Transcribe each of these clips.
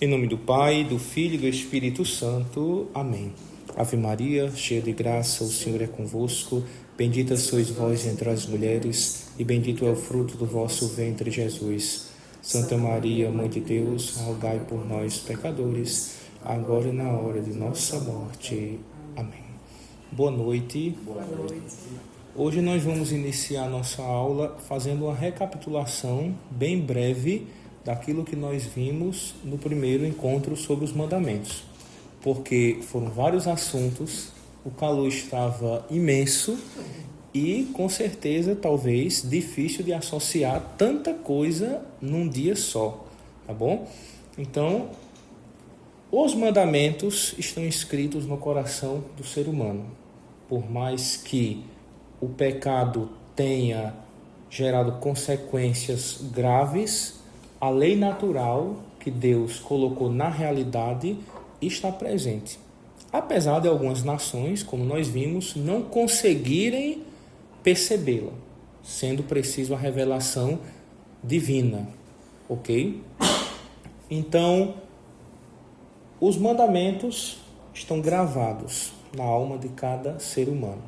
Em nome do Pai, do Filho e do Espírito Santo. Amém. Ave Maria, cheia de graça, o Senhor é convosco. Bendita sois vós entre as mulheres, e bendito é o fruto do vosso ventre, Jesus. Santa Maria, Mãe de Deus, rogai por nós, pecadores, agora e na hora de nossa morte. Amém. Boa noite. Boa noite. Hoje nós vamos iniciar nossa aula fazendo uma recapitulação bem breve daquilo que nós vimos no primeiro encontro sobre os mandamentos, porque foram vários assuntos, o calor estava imenso e com certeza talvez difícil de associar tanta coisa num dia só, tá bom? Então, os mandamentos estão escritos no coração do ser humano. Por mais que o pecado tenha gerado consequências graves, a lei natural que Deus colocou na realidade está presente. Apesar de algumas nações, como nós vimos, não conseguirem percebê-la, sendo preciso a revelação divina, ok? Então, os mandamentos estão gravados na alma de cada ser humano.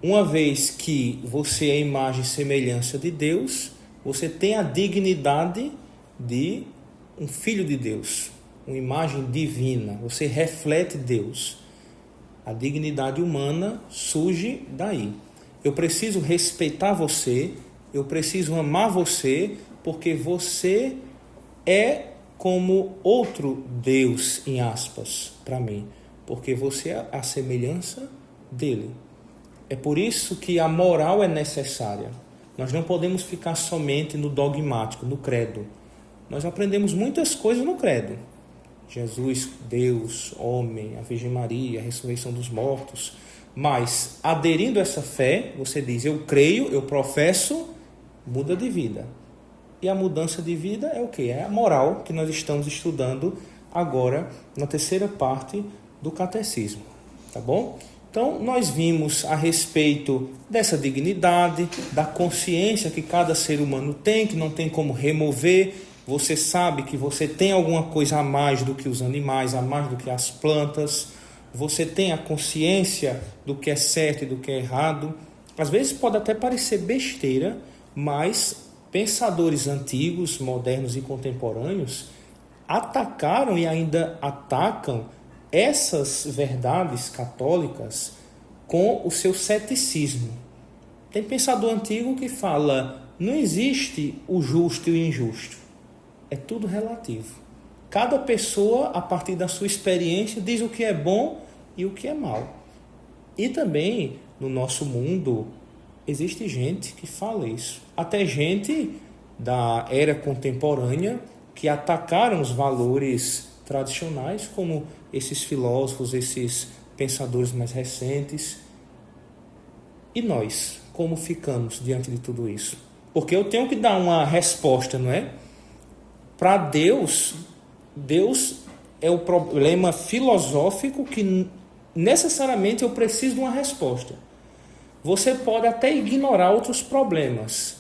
Uma vez que você é a imagem e semelhança de Deus, você tem a dignidade de um filho de Deus, uma imagem divina, você reflete Deus. A dignidade humana surge daí. Eu preciso respeitar você, eu preciso amar você, porque você é como outro Deus, em aspas, para mim, porque você é a semelhança dele. É por isso que a moral é necessária. Nós não podemos ficar somente no dogmático, no credo. Nós aprendemos muitas coisas no credo. Jesus, Deus, homem, a Virgem Maria, a ressurreição dos mortos. Mas, aderindo a essa fé, você diz, eu creio, eu professo, muda de vida. E a mudança de vida é o quê? É a moral que nós estamos estudando agora na terceira parte do catecismo. Tá bom? Então, nós vimos a respeito dessa dignidade, da consciência que cada ser humano tem, que não tem como remover. Você sabe que você tem alguma coisa a mais do que os animais, a mais do que as plantas. Você tem a consciência do que é certo e do que é errado. Às vezes pode até parecer besteira, mas pensadores antigos, modernos e contemporâneos atacaram e ainda atacam essas verdades católicas com o seu ceticismo. Tem pensador antigo que fala, não existe o justo e o injusto. É tudo relativo. Cada pessoa, a partir da sua experiência, diz o que é bom e o que é mal. E também, no nosso mundo, existe gente que fala isso. Até gente da era contemporânea que atacaram os valores tradicionais, como esses filósofos, esses pensadores mais recentes. E nós, como ficamos diante de tudo isso? Porque eu tenho que dar uma resposta, não é? Para Deus, Deus é o problema filosófico que necessariamente eu preciso de uma resposta. Você pode até ignorar outros problemas,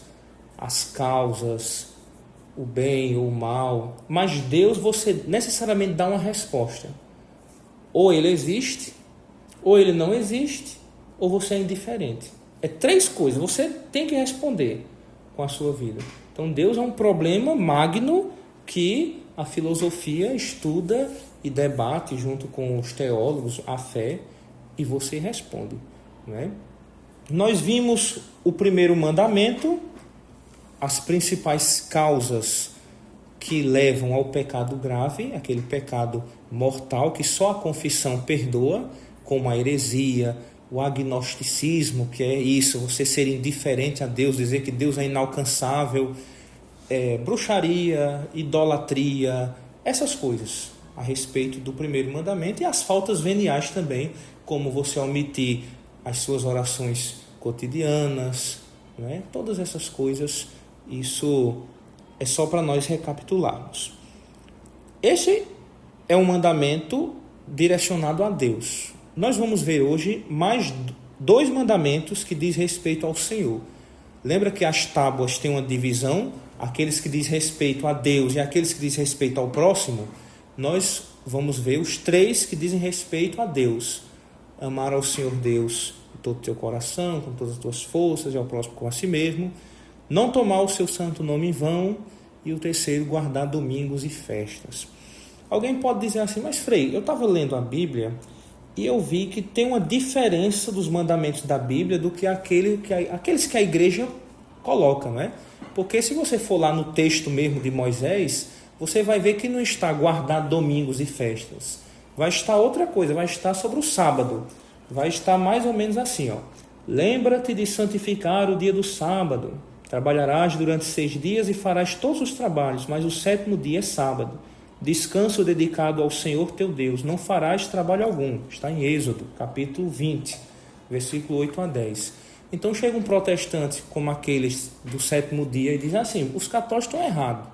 as causas, o bem ou o mal, mas Deus você necessariamente dá uma resposta. Ou ele existe, ou ele não existe, ou você é indiferente. É três coisas, você tem que responder com a sua vida. Então Deus é um problema magno que a filosofia estuda e debate junto com os teólogos, a fé, e você responde, não é? Nós vimos o primeiro mandamento, as principais causas que levam ao pecado grave, aquele pecado mortal que só a confissão perdoa, como a heresia, o agnosticismo, que é isso, você ser indiferente a Deus, dizer que Deus é inalcançável, bruxaria, idolatria, essas coisas a respeito do primeiro mandamento, e as faltas veniais também, como você omitir as suas orações cotidianas, não é? Todas essas coisas. Isso é só para nós recapitularmos. Esse é um mandamento direcionado a Deus. Nós vamos ver hoje mais dois mandamentos que diz respeito ao Senhor. Lembra que as tábuas têm uma divisão, aqueles que diz respeito a Deus e aqueles que diz respeito ao próximo, nós vamos ver os 3 que dizem respeito a Deus. Amar ao Senhor Deus com todo o teu coração, com todas as tuas forças, e ao próximo com a si mesmo. Não tomar o seu santo nome em vão. E o terceiro, guardar domingos e festas. Alguém pode dizer assim, mas Frei, eu estava lendo a Bíblia e eu vi que tem uma diferença dos mandamentos da Bíblia do que aqueles que a igreja coloca, não é? Porque se você for lá no texto mesmo de Moisés, você vai ver que não está guardar domingos e festas. Vai estar outra coisa, vai estar sobre o sábado. Vai estar mais ou menos assim, ó. Lembra-te de santificar o dia do sábado. Trabalharás durante 6 dias e farás todos os trabalhos, mas o 7º dia é sábado. Descanso dedicado ao Senhor teu Deus. Não farás trabalho algum. Está em Êxodo, capítulo 20, versículo 8 a 10. Então chega um protestante como aqueles do 7º dia e diz assim, os católicos estão errados.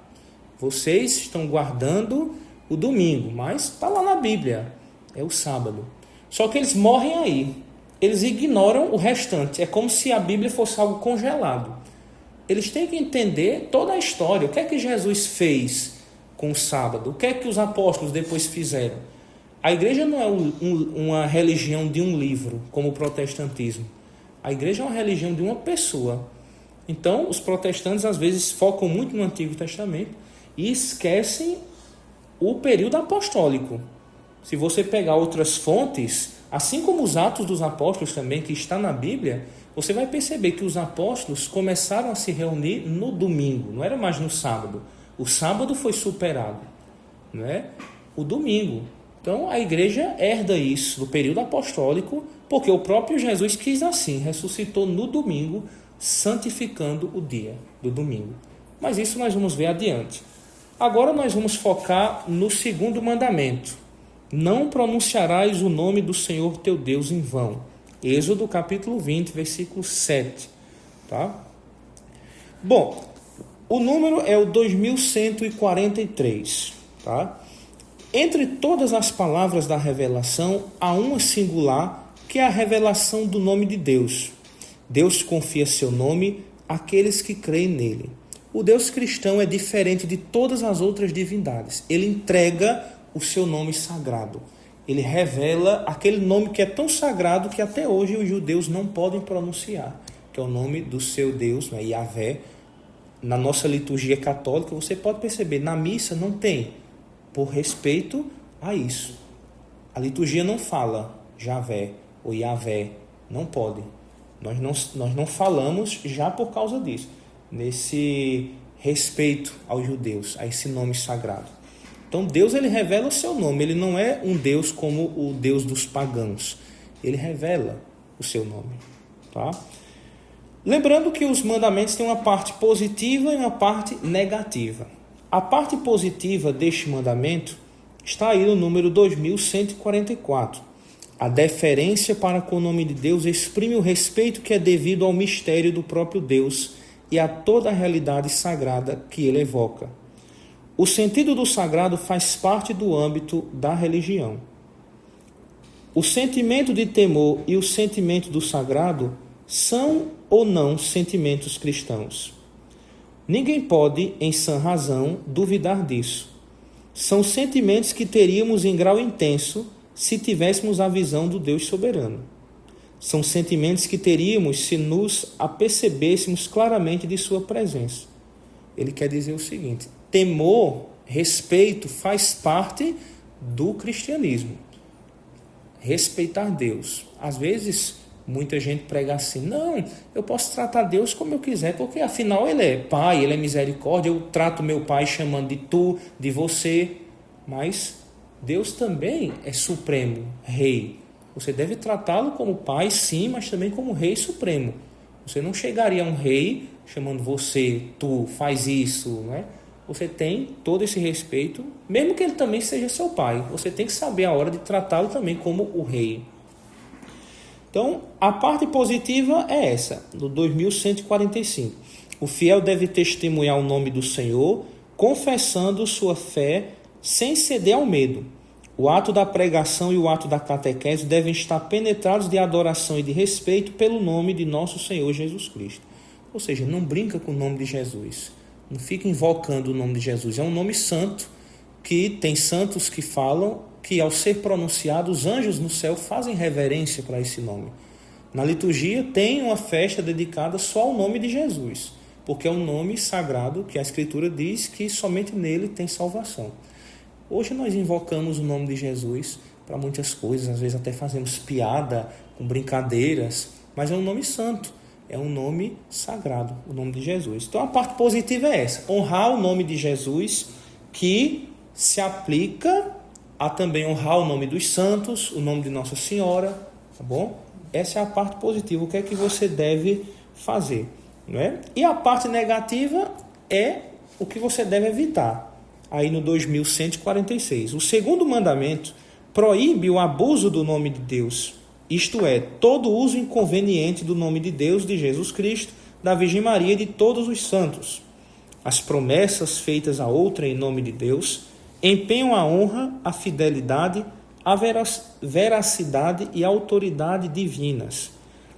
Vocês estão guardando o domingo, mas está lá na Bíblia. É o sábado. Só que eles morrem aí. Eles ignoram o restante. É como se a Bíblia fosse algo congelado. Eles têm que entender toda a história. O que é que Jesus fez com o sábado? O que é que os apóstolos depois fizeram? A igreja não é uma religião de um livro, como o protestantismo. A igreja é uma religião de uma pessoa. Então, os protestantes às vezes focam muito no Antigo Testamento e esquecem o período apostólico. Se você pegar outras fontes, assim como os Atos dos Apóstolos também, que está na Bíblia, você vai perceber que os apóstolos começaram a se reunir no domingo, não era mais no sábado. O sábado foi superado, não é? O domingo. Então a igreja herda isso do período apostólico, porque o próprio Jesus quis assim, ressuscitou no domingo, santificando o dia do domingo. Mas isso nós vamos ver adiante. Agora nós vamos focar no 2º mandamento. Não pronunciarás o nome do Senhor teu Deus em vão. Êxodo capítulo 20, versículo 7. Tá? Bom, o número é o 2143. Tá? Entre todas as palavras da revelação, há uma singular, que é a revelação do nome de Deus. Deus confia seu nome àqueles que creem nele. O Deus cristão é diferente de todas as outras divindades. Ele entrega o seu nome sagrado. Ele revela aquele nome que é tão sagrado que até hoje os judeus não podem pronunciar, que é o nome do seu Deus, né, Yahvé. Na nossa liturgia católica, você pode perceber, na missa não tem, por respeito a isso. A liturgia não fala Javé ou Yahvé, não pode. Nós não falamos já por causa disso, nesse respeito aos judeus, a esse nome sagrado. Então Deus, ele revela o seu nome, ele não é um Deus como o Deus dos pagãos, ele revela o seu nome. Tá? Lembrando que os mandamentos têm uma parte positiva e uma parte negativa. A parte positiva deste mandamento está aí no número 2144. A deferência para com o nome de Deus exprime o respeito que é devido ao mistério do próprio Deus e a toda a realidade sagrada que ele evoca. O sentido do sagrado faz parte do âmbito da religião. O sentimento de temor e o sentimento do sagrado são ou não sentimentos cristãos. Ninguém pode, em sã razão, duvidar disso. São sentimentos que teríamos em grau intenso se tivéssemos a visão do Deus soberano. São sentimentos que teríamos se nos apercebêssemos claramente de sua presença. Ele quer dizer o seguinte: temor, respeito faz parte do cristianismo. Respeitar Deus. Às vezes, muita gente prega assim: não, eu posso tratar Deus como eu quiser, porque afinal Ele é Pai, Ele é misericórdia, eu trato meu Pai chamando de tu, de você. Mas Deus também é supremo, Rei. Você deve tratá-lo como Pai, sim, mas também como Rei Supremo. Você não chegaria a um rei chamando você, tu, faz isso, não é? Você tem todo esse respeito, mesmo que ele também seja seu pai. Você tem que saber a hora de tratá-lo também como o rei. Então, a parte positiva é essa, do 2145. O fiel deve testemunhar o nome do Senhor, confessando sua fé sem ceder ao medo. O ato da pregação e o ato da catequese devem estar penetrados de adoração e de respeito pelo nome de nosso Senhor Jesus Cristo. Ou seja, não brinca com o nome de Jesus. Não fica invocando o nome de Jesus. É um nome santo, que tem santos que falam que ao ser pronunciado, os anjos no céu fazem reverência para esse nome. Na liturgia tem uma festa dedicada só ao nome de Jesus, porque é um nome sagrado que a Escritura diz que somente nele tem salvação. Hoje nós invocamos o nome de Jesus para muitas coisas, às vezes até fazemos piada com brincadeiras, mas é um nome santo, é um nome sagrado, o nome de Jesus. Então a parte positiva é essa, honrar o nome de Jesus, que se aplica a também honrar o nome dos santos, o nome de Nossa Senhora, tá bom? Essa é a parte positiva, o que é que você deve fazer, não é? E a parte negativa é o que você deve evitar. Aí no 2146, o segundo mandamento proíbe o abuso do nome de Deus, isto é, todo uso inconveniente do nome de Deus, de Jesus Cristo, da Virgem Maria e de todos os santos. As promessas feitas a outra em nome de Deus empenham a honra, a fidelidade, a veracidade e a autoridade divinas.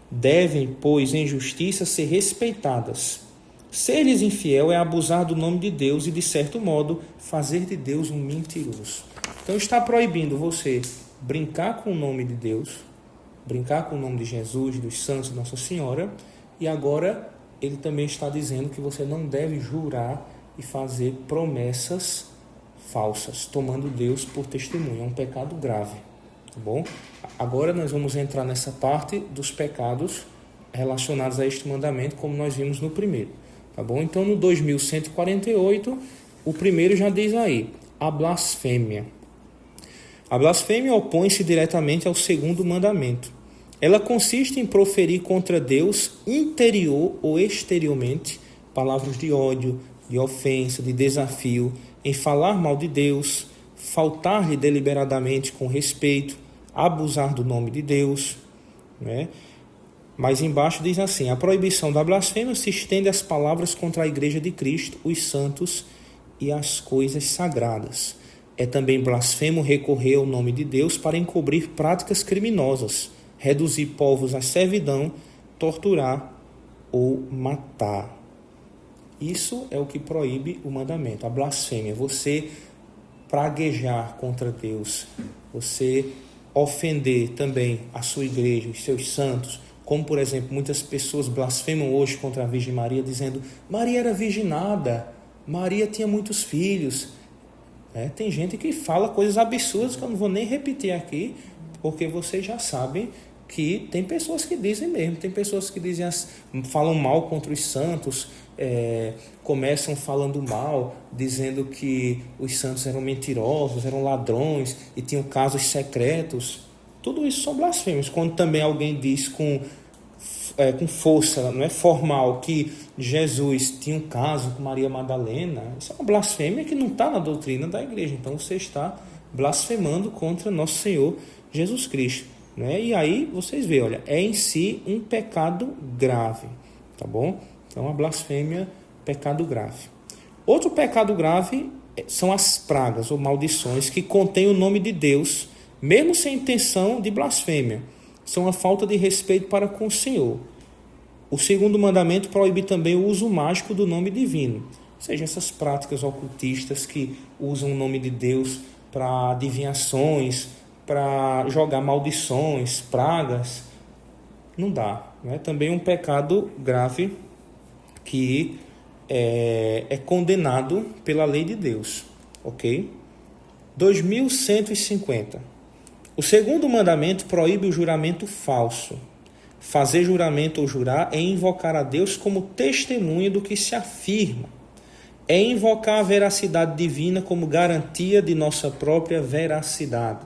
Devem, pois, em justiça ser respeitadas. Ser-lhes infiel é abusar do nome de Deus e, de certo modo, fazer de Deus um mentiroso. Então está proibindo você brincar com o nome de Deus, brincar com o nome de Jesus, dos santos, de Nossa Senhora, e agora ele também está dizendo que você não deve jurar e fazer promessas falsas, tomando Deus por testemunha. É um pecado grave, tá bom? Agora nós vamos entrar nessa parte dos pecados relacionados a este mandamento, como nós vimos no primeiro, tá bom? Então no 2148, o primeiro já diz aí, a blasfêmia. A blasfêmia opõe-se diretamente ao segundo mandamento. Ela consiste em proferir contra Deus, interior ou exteriormente, palavras de ódio, de ofensa, de desafio, em falar mal de Deus, faltar-lhe deliberadamente com respeito, abusar do nome de Deus, né? Mas embaixo diz assim, a proibição da blasfêmia se estende às palavras contra a Igreja de Cristo, os santos e as coisas sagradas. É também blasfemo recorrer ao nome de Deus para encobrir práticas criminosas, reduzir povos à servidão, torturar ou matar. Isso é o que proíbe o mandamento, a blasfêmia. Você praguejar contra Deus, você ofender também a sua igreja, os seus santos, como por exemplo, muitas pessoas blasfemam hoje contra a Virgem Maria, dizendo, Maria era virginada, Maria tinha muitos filhos. Tem gente que fala coisas absurdas que eu não vou nem repetir aqui, porque vocês já sabem que tem pessoas que dizem mesmo, tem pessoas que dizem, falam mal contra os santos, começam falando mal, dizendo que os santos eram mentirosos, eram ladrões e tinham casos secretos. Tudo isso são blasfêmias. Quando também alguém diz com força, não é formal, que Jesus tinha um caso com Maria Madalena, isso é uma blasfêmia que não está na doutrina da igreja. Então você está blasfemando contra nosso Senhor Jesus Cristo, né? E aí vocês veem, olha, é em si um pecado grave, tá bom? Então a blasfêmia, pecado grave. Outro pecado grave são as pragas ou maldições que contêm o nome de Deus, mesmo sem intenção de blasfêmia. São a falta de respeito para com o Senhor. O segundo mandamento proíbe também o uso mágico do nome divino, ou seja, essas práticas ocultistas que usam o nome de Deus para adivinhações, para jogar maldições, pragas, não dá, né? Também um pecado grave que é condenado pela lei de Deus, ok? 2150. O segundo mandamento proíbe o juramento falso. Fazer juramento ou jurar é invocar a Deus como testemunha do que se afirma. É invocar a veracidade divina como garantia de nossa própria veracidade.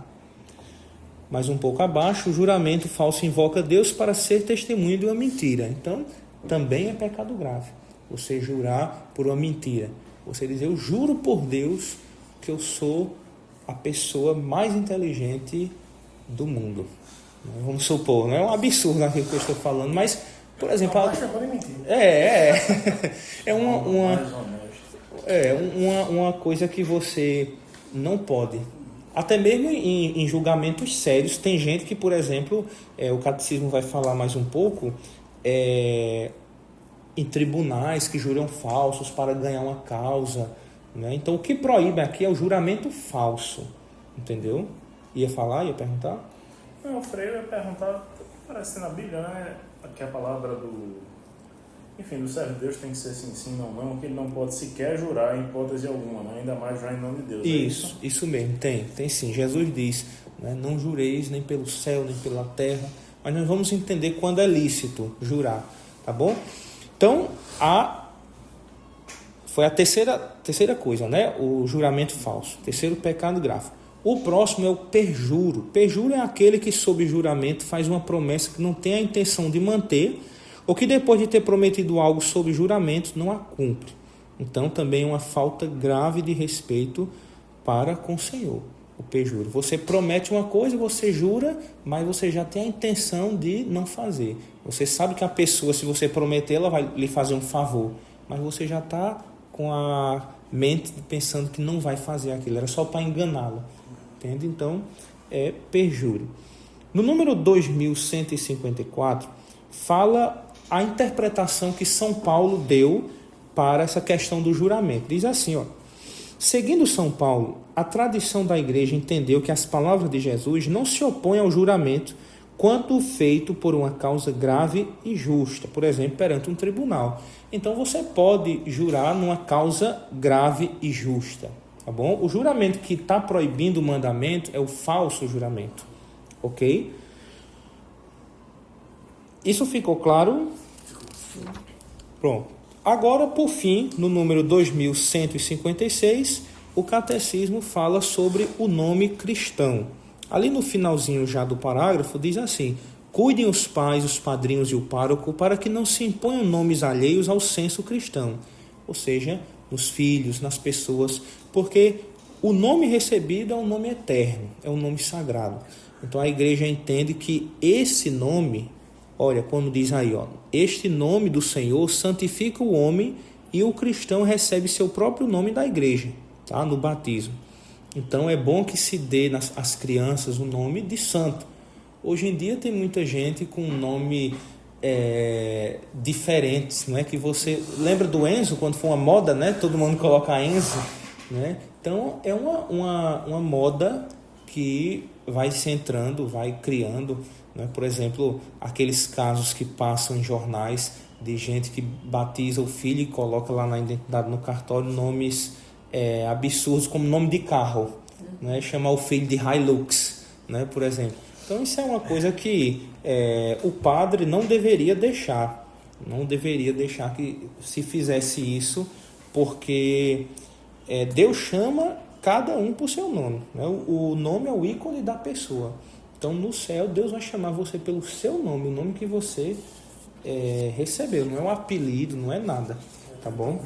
Mas um pouco abaixo, o juramento falso invoca Deus para ser testemunha de uma mentira. Então, também é pecado grave. Você jurar por uma mentira. Você dizer, eu juro por Deus que eu sou a pessoa mais inteligente do mundo. Vamos supor, não é um absurdo aquilo que eu estou falando, mas, por exemplo... uma coisa que você não pode. Até mesmo em julgamentos sérios, tem gente que, por exemplo, o catecismo vai falar mais um pouco, em tribunais que juram falsos para ganhar uma causa, né? Então, o que proíbe aqui é o juramento falso, entendeu? Ia falar, ia perguntar? Não, o Freire ia perguntar, parece na Bíblia, né? Que a palavra do servo de Deus tem que ser sim, não, que ele não pode sequer jurar em hipótese alguma, né? Ainda mais jurar em nome de Deus. Isso mesmo, tem sim. Jesus diz, né? Não jureis nem pelo céu, nem pela terra, mas nós vamos entender quando é lícito jurar, tá bom? Então, foi a terceira coisa, né? O juramento falso, terceiro pecado grave. O próximo é o perjuro. Perjuro é aquele que, sob juramento, faz uma promessa que não tem a intenção de manter, ou que depois de ter prometido algo sob juramento, não a cumpre. Então, também é uma falta grave de respeito para com o Senhor, o perjuro. Você promete uma coisa, você jura, mas você já tem a intenção de não fazer. Você sabe que a pessoa, se você prometer, ela vai lhe fazer um favor, mas você já está com a mente pensando que não vai fazer aquilo, era só para enganá-la. Entende? Então, é perjúrio. No número 2154, fala a interpretação que São Paulo deu para essa questão do juramento. Diz assim, ó: seguindo São Paulo, a tradição da igreja entendeu que as palavras de Jesus não se opõem ao juramento quanto feito por uma causa grave e justa, por exemplo, perante um tribunal. Então, você pode jurar numa causa grave e justa, tá bom? O juramento que está proibindo o mandamento é o falso juramento, ok? Isso ficou claro? Pronto. Agora, por fim, no número 2156, o catecismo fala sobre o nome cristão. Ali no finalzinho já do parágrafo diz assim: cuidem os pais, os padrinhos e o pároco para que não se imponham nomes alheios ao senso cristão, ou seja, nos filhos, nas pessoas, porque o nome recebido é um nome eterno, é um nome sagrado. Então a igreja entende que esse nome, olha, como diz aí, ó, este nome do Senhor santifica o homem e o cristão recebe seu próprio nome da igreja, tá? No batismo. Então é bom que se dê às crianças o nome de santo. Hoje em dia tem muita gente com nome diferentes, não é? Que você lembra do Enzo, quando foi uma moda, né? Todo mundo coloca Enzo, né? Então é uma moda que vai se entrando, vai criando, né? Por exemplo, aqueles casos que passam em jornais de gente que batiza o filho e coloca lá na identidade, no cartório, nomes absurdos como nome de carro, né? Chamar o filho de Hilux, né? Por exemplo. Então isso é uma coisa que o padre não deveria deixar que se fizesse isso, porque Deus chama cada um por seu nome, né? O nome é o ícone da pessoa. Então no céu Deus vai chamar você pelo seu nome, o nome que você recebeu, não é um apelido, não é nada, tá bom?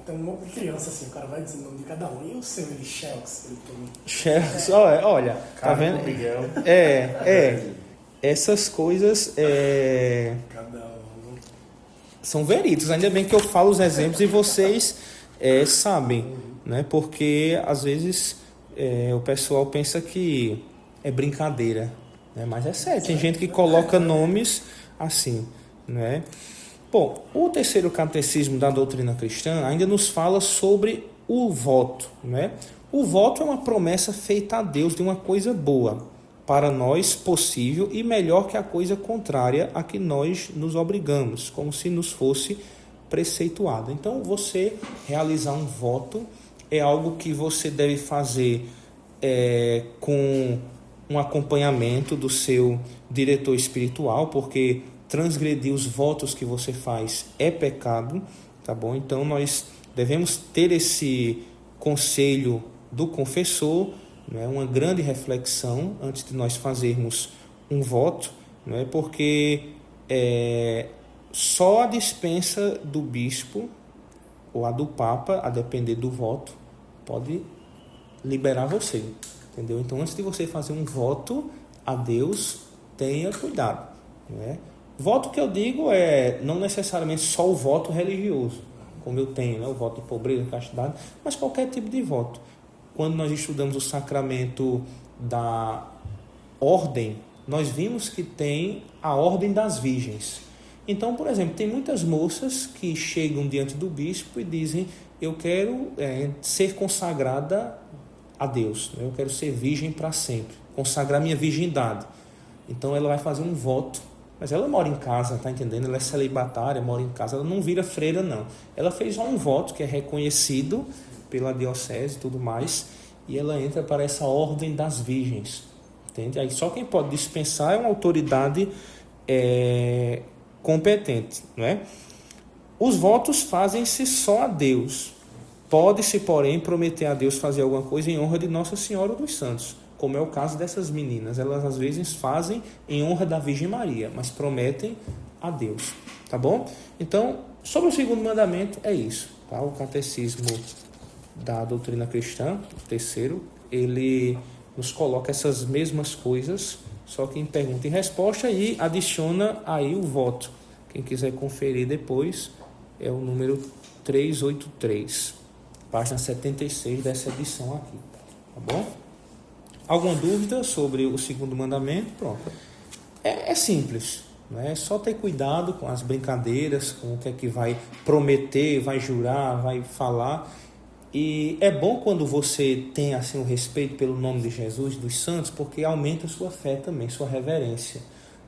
Tem um nome de criança assim, o cara vai dizer o nome de cada um, e o seu, ele Shelks, ele tem... Shelks, olha, tá vendo? Miguel. Essas coisas Cada um. são verídicos, ainda bem que eu falo os exemplos e vocês sabem, né? Porque às vezes o pessoal pensa que é brincadeira, né? Mas é sério, tem gente que coloca nomes assim, né? Bom, o terceiro catecismo da doutrina cristã ainda nos fala sobre o voto, né? O voto é uma promessa feita a Deus de uma coisa boa, para nós possível e melhor que a coisa contrária a que nós nos obrigamos, como se nos fosse preceituado. Então, você realizar um voto é algo que você deve fazer com um acompanhamento do seu diretor espiritual, porque transgredir os votos que você faz é pecado, tá bom? Então nós devemos ter esse conselho do confessor, né? Uma grande reflexão antes de nós fazermos um voto, né? Porque só a dispensa do bispo ou a do papa, a depender do voto, pode liberar você, entendeu? Então antes de você fazer um voto a Deus, tenha cuidado, né? Voto que eu digo não necessariamente só o voto religioso, como eu tenho, né? O voto de pobreza, castidade, mas qualquer tipo de voto. Quando nós estudamos o sacramento da ordem, nós vimos que tem a ordem das virgens. Então, por exemplo, tem muitas moças que chegam diante do bispo e dizem: eu quero ser consagrada a Deus, eu quero ser virgem para sempre, consagrar minha virgindade. Então ela vai fazer um voto, mas ela mora em casa, tá entendendo? Ela é celibatária, mora em casa, ela não vira freira não. Ela fez só um voto que é reconhecido pela diocese e tudo mais, e ela entra para essa ordem das virgens, entende? Aí só quem pode dispensar é uma autoridade competente, não é? Os votos fazem-se só a Deus. Pode-se, porém, prometer a Deus fazer alguma coisa em honra de Nossa Senhora ou dos santos, como é o caso dessas meninas. Elas às vezes fazem em honra da Virgem Maria, mas prometem a Deus, tá bom? Então, sobre o segundo mandamento é isso, tá? O catecismo da doutrina cristã, o terceiro, ele nos coloca essas mesmas coisas, só que em pergunta e resposta, e adiciona aí o voto. Quem quiser conferir depois, é o número 383, página 76 dessa edição aqui, tá bom? Alguma dúvida sobre o segundo mandamento? Pronto. É simples, né? É só ter cuidado com as brincadeiras, com o que é que vai prometer, vai jurar, vai falar. E é bom quando você tem assim, um respeito pelo nome de Jesus, dos santos, porque aumenta a sua fé também, sua reverência.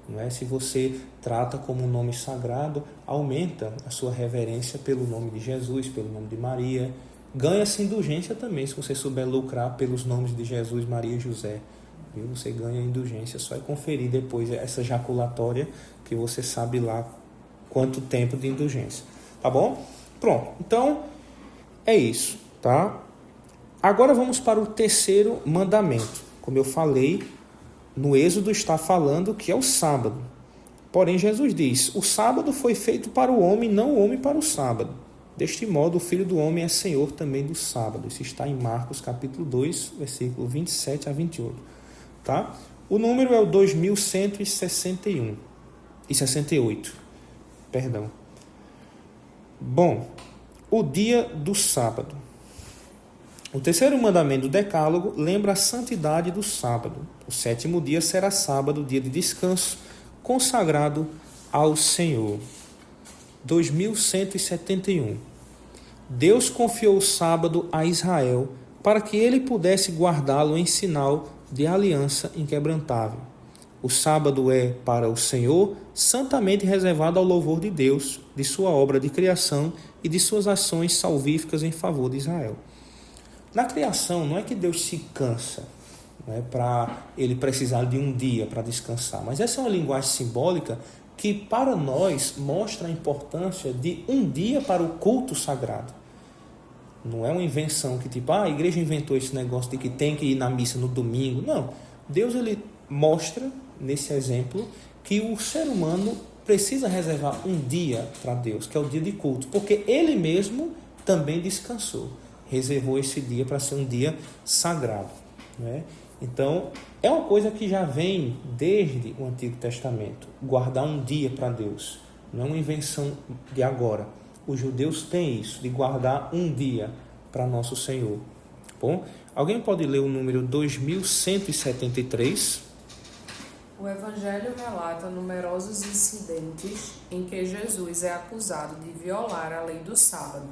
Não é? Se você trata como um nome sagrado, aumenta a sua reverência pelo nome de Jesus, pelo nome de Maria. Ganha-se indulgência também, se você souber lucrar pelos nomes de Jesus, Maria e José. Viu? Você ganha indulgência, só é conferir depois essa jaculatória, que você sabe lá quanto tempo de indulgência. Tá bom? Pronto, então é isso, tá? Agora vamos para o terceiro mandamento. Como eu falei, no Êxodo está falando que é o sábado. Porém, Jesus diz: o sábado foi feito para o homem, não o homem para o sábado. Deste modo, o Filho do Homem é Senhor também do sábado. Isso está em Marcos, capítulo 2, versículo 27 a 28. Tá? O número é o 2161 e 68. Perdão. Bom, o dia do sábado. O terceiro mandamento do Decálogo lembra a santidade do sábado. O sétimo dia será sábado, dia de descanso, consagrado ao Senhor. 2171. Deus confiou o sábado a Israel para que ele pudesse guardá-lo em sinal de aliança inquebrantável. O sábado é, para o Senhor, santamente reservado ao louvor de Deus, de sua obra de criação e de suas ações salvíficas em favor de Israel. Na criação, não é que Deus se cansa, para ele precisar de um dia para descansar, mas essa é uma linguagem simbólica que para nós mostra a importância de um dia para o culto sagrado. Não é uma invenção que a igreja inventou esse negócio de que tem que ir na missa no domingo. Não, Deus ele mostra nesse exemplo que o ser humano precisa reservar um dia para Deus, que é o dia de culto, porque ele mesmo também descansou, reservou esse dia para ser um dia sagrado, né? Então, é uma coisa que já vem desde o Antigo Testamento, guardar um dia para Deus. Não é uma invenção de agora. Os judeus têm isso, de guardar um dia para nosso Senhor. Bom, alguém pode ler o número 2173? O Evangelho relata numerosos incidentes em que Jesus é acusado de violar a lei do sábado.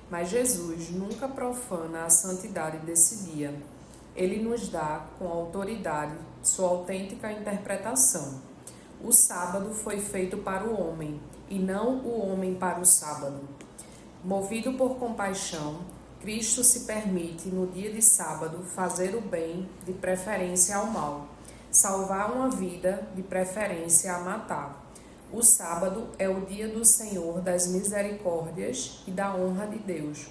Mas Jesus nunca profana a santidade desse dia. Ele nos dá, com autoridade, sua autêntica interpretação. O sábado foi feito para o homem, e não o homem para o sábado. Movido por compaixão, Cristo se permite, no dia de sábado, fazer o bem, de preferência ao mal, salvar uma vida, de preferência a matar. O sábado é o dia do Senhor das misericórdias e da honra de Deus.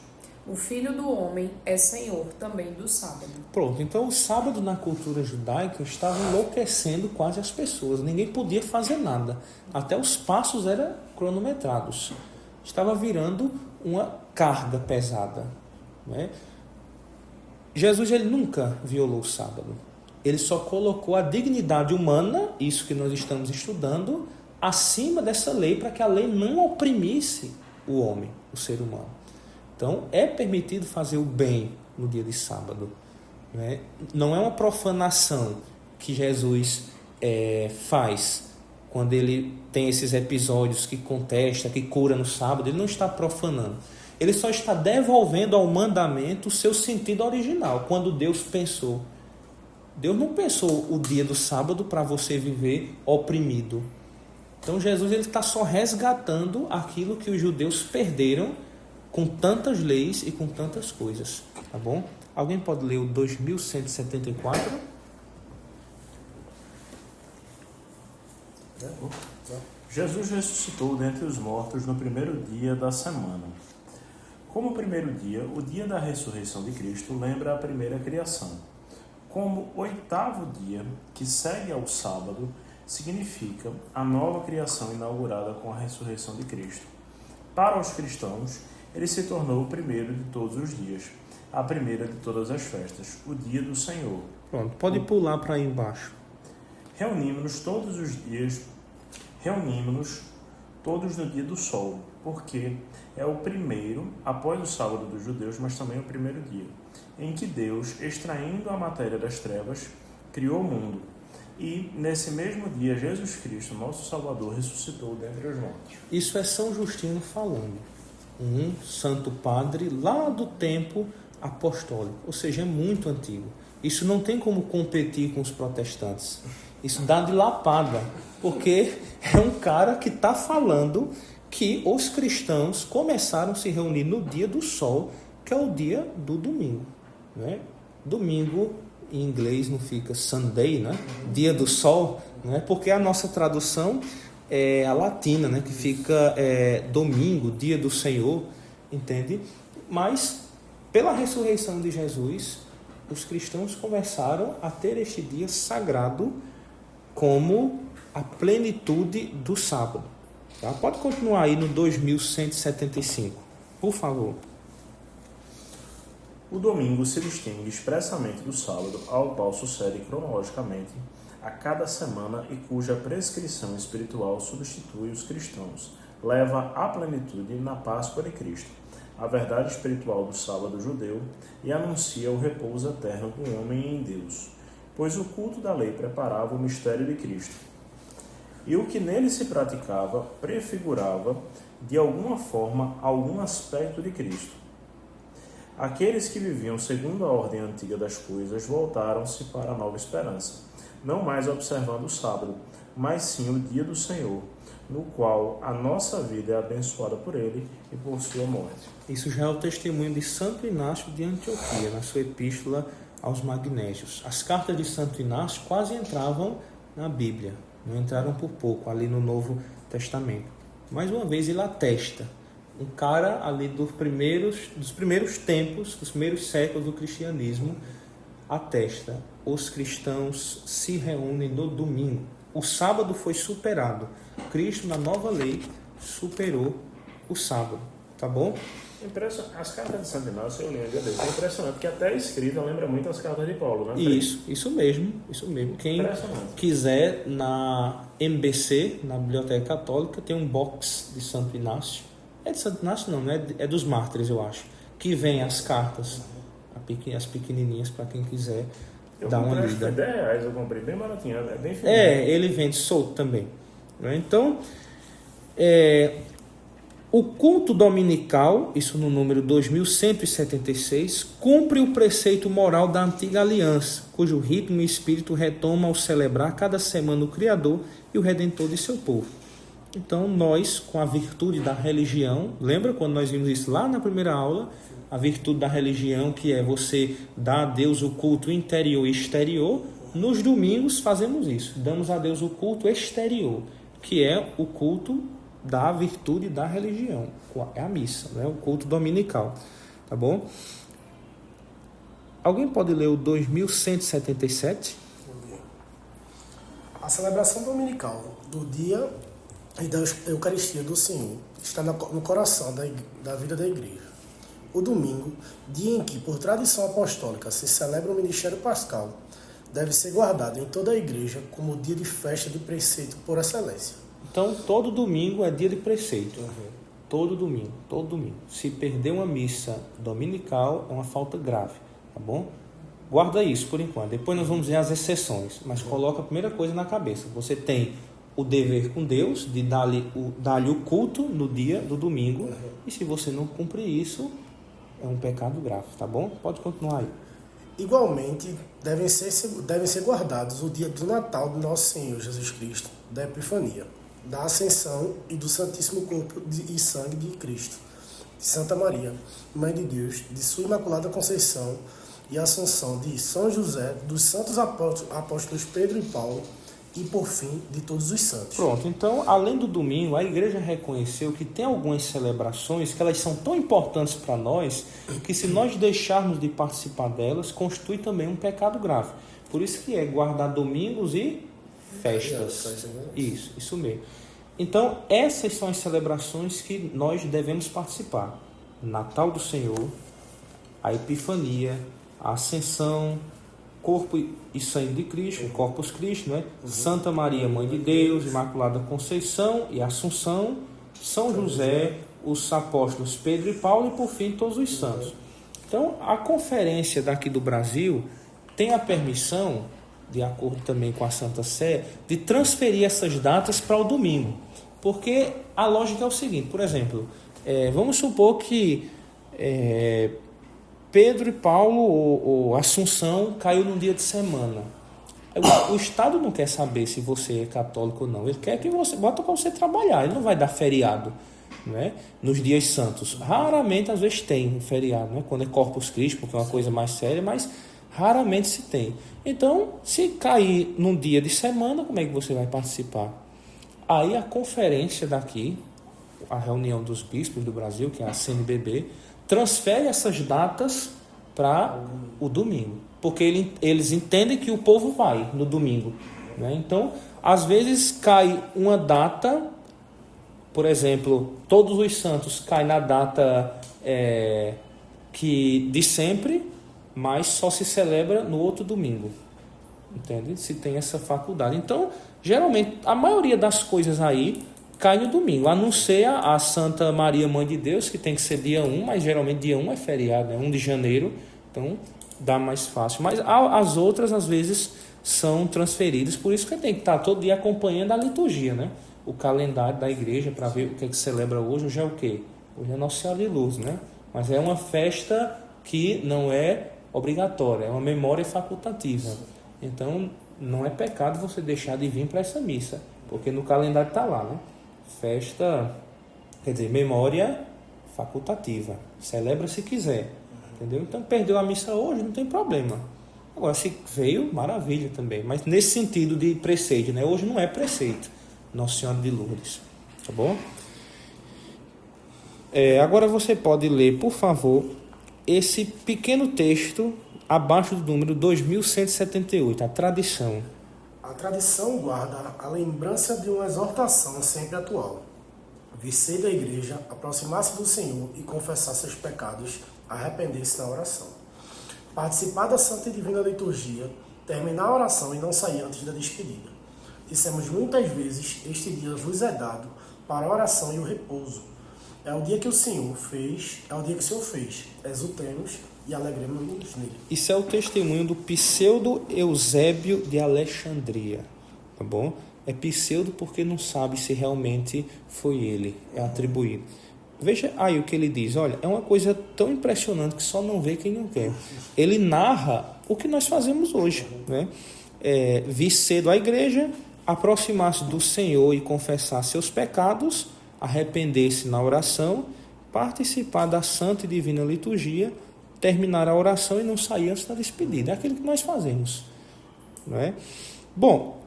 O Filho do Homem é Senhor também do sábado. Pronto, então o sábado na cultura judaica estava enlouquecendo quase as pessoas. Ninguém podia fazer nada. Até os passos eram cronometrados. Estava virando uma carga pesada, né? Jesus ele nunca violou o sábado. Ele só colocou a dignidade humana, isso que nós estamos estudando, acima dessa lei, para que a lei não oprimisse o homem, o ser humano. Então, é permitido fazer o bem no dia de sábado, né? Não é uma profanação que Jesus faz, quando ele tem esses episódios que contesta, que cura no sábado, ele não está profanando. Ele só está devolvendo ao mandamento o seu sentido original. Quando Deus pensou. Deus não pensou o dia do sábado para você viver oprimido. Então Jesus ele está só resgatando aquilo que os judeus perderam com tantas leis e com tantas coisas. Tá bom? Alguém pode ler o 2174? Jesus ressuscitou dentre os mortos no primeiro dia da semana. Como o primeiro dia, o dia da ressurreição de Cristo lembra a primeira criação. Como o oitavo dia, que segue ao sábado, significa a nova criação inaugurada com a ressurreição de Cristo. Para os cristãos, ele se tornou o primeiro de todos os dias, a primeira de todas as festas, o dia do Senhor. Pronto, pode pular para aí embaixo. Reunimos-nos todos os dias, todos no dia do sol, porque é o primeiro, após o sábado dos judeus, mas também o primeiro dia, em que Deus, extraindo a matéria das trevas, criou o mundo. E, nesse mesmo dia, Jesus Cristo, nosso Salvador, ressuscitou dentre os mortos. Isso é São Justino falando. Um santo padre lá do tempo apostólico. Ou seja, é muito antigo. Isso não tem como competir com os protestantes. Isso dá de lapada. Porque é um cara que está falando que os cristãos começaram a se reunir no dia do sol, que é o dia do domingo. Né? Domingo, em inglês, não fica Sunday, né? Dia do sol, né? Porque a nossa tradução é a latina, né? Que fica domingo, dia do Senhor, entende? Mas, pela ressurreição de Jesus, os cristãos começaram a ter este dia sagrado como a plenitude do sábado. Tá? Pode continuar aí no 2175, por favor. O domingo se distingue expressamente do sábado, ao qual sucede cronologicamente a cada semana e cuja prescrição espiritual substitui os cristãos, leva à plenitude na Páscoa de Cristo, a verdade espiritual do sábado judeu e anuncia o repouso eterno do homem em Deus, pois o culto da lei preparava o mistério de Cristo. E o que nele se praticava prefigurava, de alguma forma, algum aspecto de Cristo. Aqueles que viviam segundo a ordem antiga das coisas voltaram-se para a nova esperança, não mais observando o sábado, mas sim o dia do Senhor, no qual a nossa vida é abençoada por ele e por sua morte. Isso já é o testemunho de Santo Inácio de Antioquia, na sua epístola aos Magnésios. As cartas de Santo Inácio quase entravam na Bíblia, não entraram por pouco ali no Novo Testamento. Mais uma vez ele atesta, um cara ali dos primeiros tempos, dos primeiros séculos do cristianismo, atesta, os cristãos se reúnem no domingo. O sábado foi superado. Cristo, na nova lei, superou o sábado. Tá bom? As cartas de Santo Inácio, eu lembro deles. É impressionante, porque até a escrita lembra muito as cartas de Paulo, né? Isso mesmo. Quem quiser, na MBC, na Biblioteca Católica, tem um box de Santo Inácio. É de Santo Inácio não, né? É dos mártires, eu acho. Que vem as cartas, as pequenininhas, para quem quiser dar uma lida. Foi R$10, eu comprei bem baratinho, é bem fininho. Ele vende solto também. Então, o culto dominical, isso no número 2176, cumpre o preceito moral da antiga aliança, cujo ritmo e espírito retoma ao celebrar cada semana o Criador e o Redentor de seu povo. Então, nós, com a virtude da religião, lembra quando nós vimos isso lá na primeira aula? A virtude da religião, que é você dar a Deus o culto interior e exterior. Nos domingos fazemos isso, damos a Deus o culto exterior, que é o culto da virtude da religião, é a missa, né? O culto dominical, tá bom? Alguém pode ler o 2177? A celebração dominical do dia e da Eucaristia do Senhor está no coração da vida da igreja. O domingo, dia em que, por tradição apostólica, se celebra o ministério pascal, deve ser guardado em toda a igreja como dia de festa de preceito por excelência. Então, todo domingo é dia de preceito. Todo domingo. Se perder uma missa dominical, é uma falta grave, tá bom? Guarda isso por enquanto. Depois nós vamos ver as exceções, mas coloca a primeira coisa na cabeça. Você tem o dever com Deus, de dar-lhe o culto no dia do domingo. E se você não cumprir isso, é um pecado grave, tá bom? Pode continuar aí. Igualmente, devem ser guardados o dia do Natal do nosso Senhor Jesus Cristo, da Epifania, da Ascensão e do Santíssimo Corpo e Sangue de Cristo, de Santa Maria, Mãe de Deus, de sua Imaculada Conceição e Assunção, de São José, dos santos apóstolos Pedro e Paulo, e, por fim, de todos os santos. Pronto, então, além do domingo, a igreja reconheceu que tem algumas celebrações que elas são tão importantes para nós, que se nós deixarmos de participar delas, constitui também um pecado grave. Por isso que é guardar domingos e festas. Isso mesmo. Então, essas são as celebrações que nós devemos participar. Natal do Senhor, a Epifania, a Ascensão, Corpo e Sangue de Cristo, Corpus Christi, né? Santa Maria, Mãe de Deus, Imaculada Conceição e Assunção, São José, os apóstolos Pedro e Paulo e, por fim, todos os santos. Então, a conferência daqui do Brasil tem a permissão, de acordo também com a Santa Sé, de transferir essas datas para o domingo. Porque a lógica é o seguinte, por exemplo, vamos supor que Pedro e Paulo ou Assunção caiu num dia de semana. O Estado não quer saber se você é católico ou não. Ele quer que você bota para você trabalhar. Ele não vai dar feriado, né, nos dias santos. Raramente, às vezes, tem um feriado, né, quando é Corpus Christi, porque é uma coisa mais séria, mas raramente se tem. Então, se cair num dia de semana, como é que você vai participar? Aí a conferência daqui, a reunião dos bispos do Brasil, que é a CNBB, transfere essas datas para o domingo, porque eles entendem que o povo vai no domingo, né? Então, às vezes cai uma data, por exemplo, todos os santos cai na data que de sempre, mas só se celebra no outro domingo, entende? Se tem essa faculdade. Então, geralmente, a maioria das coisas aí cai no domingo, a não ser a Santa Maria, Mãe de Deus, que tem que ser dia 1, mas geralmente dia 1 é feriado, né? 1 de janeiro, então dá mais fácil. Mas as outras, às vezes, são transferidas, por isso que tem que estar todo dia acompanhando a liturgia, né? O calendário da igreja, para ver o que é que celebra hoje. Hoje é o quê? Hoje é Nossa Senhora de Lourdes, né? Mas é uma festa que não é obrigatória, é uma memória facultativa. Então, não é pecado você deixar de vir para essa missa, porque no calendário está lá, né? Festa, quer dizer, memória facultativa. Celebra se quiser, entendeu? Então, perdeu a missa hoje, não tem problema. Agora, se veio, maravilha também. Mas nesse sentido de preceito, né? Hoje não é preceito, Nossa Senhora de Lourdes, tá bom? Agora você pode ler, por favor, esse pequeno texto abaixo do número 2178, a tradição. A tradição guarda a lembrança de uma exortação sempre atual. Vir cedo à igreja, aproximar-se do Senhor e confessar seus pecados, arrepender-se na oração. Participar da Santa e Divina Liturgia, terminar a oração e não sair antes da despedida. Dissemos muitas vezes, este dia vos é dado para a oração e o repouso. É o dia que o Senhor fez, exultemos e alegremos-nos nele. Isso é o testemunho do Pseudo Eusébio de Alexandria, tá bom? É pseudo porque não sabe se realmente foi ele, é atribuído. Veja aí o que ele diz, olha, é uma coisa tão impressionante que só não vê quem não quer. Ele narra o que nós fazemos hoje, né? Vir cedo à igreja, aproximar-se do Senhor e confessar seus pecados, arrepender-se na oração, participar da Santa e Divina Liturgia, terminar a oração e não sair antes da despedida. É aquilo que nós fazemos, não é? Bom,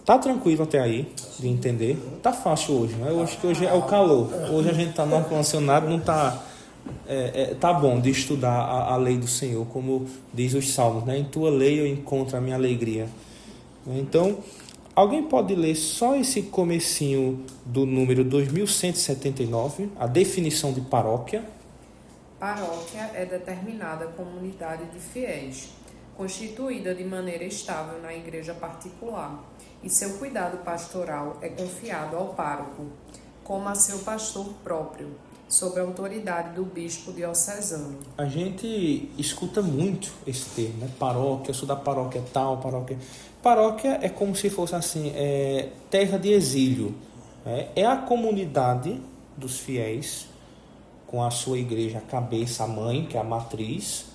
tá tranquilo até aí de entender? Tá fácil hoje, né? Eu acho que hoje é o calor. Hoje a gente tá no ar-condicionado, não tá... tá bom de estudar a lei do Senhor, como diz os salmos, né? Em tua lei eu encontro a minha alegria. Então, alguém pode ler só esse comecinho do número 2179, a definição de paróquia? Paróquia é determinada comunidade de fiéis, constituída de maneira estável na igreja particular, e seu cuidado pastoral é confiado ao pároco, como a seu pastor próprio, sob a autoridade do bispo diocesano. A gente escuta muito esse termo, né? Paróquia, eu sou da paróquia tal, paróquia. Paróquia é como se fosse assim, terra de exílio. Né? É a comunidade dos fiéis, com a sua igreja, a cabeça, a mãe, que é a matriz,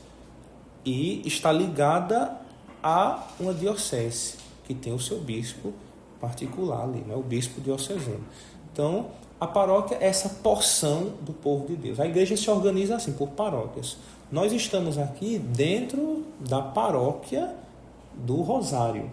e está ligada a uma diocese, que tem o seu bispo particular ali, né? O bispo diocesano. Então, a paróquia é essa porção do povo de Deus. A igreja se organiza assim, por paróquias. Nós estamos aqui dentro da paróquia do Rosário.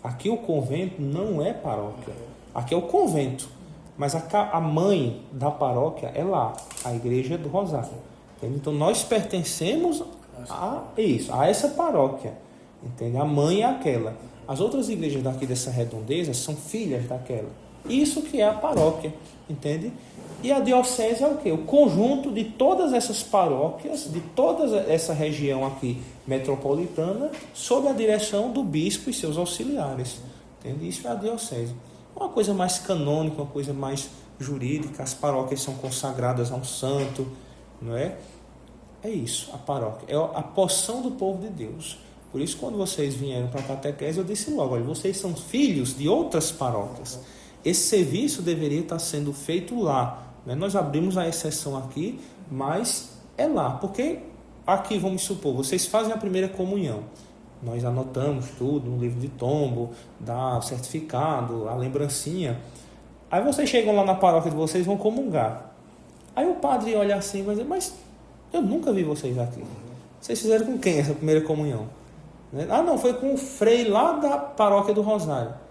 Aqui o convento não é paróquia. Aqui é o convento. Mas a mãe da paróquia é lá, a igreja do Rosário. Entende? Então nós pertencemos a essa paróquia. Entende? A mãe é aquela. As outras igrejas daqui dessa redondeza são filhas daquela. Isso que é a paróquia. Entende? E a diocese é o quê? O conjunto de todas essas paróquias, de toda essa região aqui metropolitana, sob a direção do bispo e seus auxiliares. Entende? Isso é a diocese. Uma coisa mais canônica, uma coisa mais jurídica, as paróquias são consagradas a um santo, não é? É isso, a paróquia. É a porção do povo de Deus. Por isso, quando vocês vieram para a catequese, eu disse logo, olha, vocês são filhos de outras paróquias. Esse serviço deveria estar sendo feito lá. Né? Nós abrimos a exceção aqui, mas é lá. Porque aqui, vamos supor, vocês fazem a primeira comunhão. Nós anotamos tudo no livro de tombo, dá o certificado, a lembrancinha. Aí vocês chegam lá na paróquia de vocês e vão comungar. Aí o padre olha assim e vai dizer, mas eu nunca vi vocês aqui. Vocês fizeram com quem essa primeira comunhão? Ah, não, foi com o frei lá da paróquia do Rosário.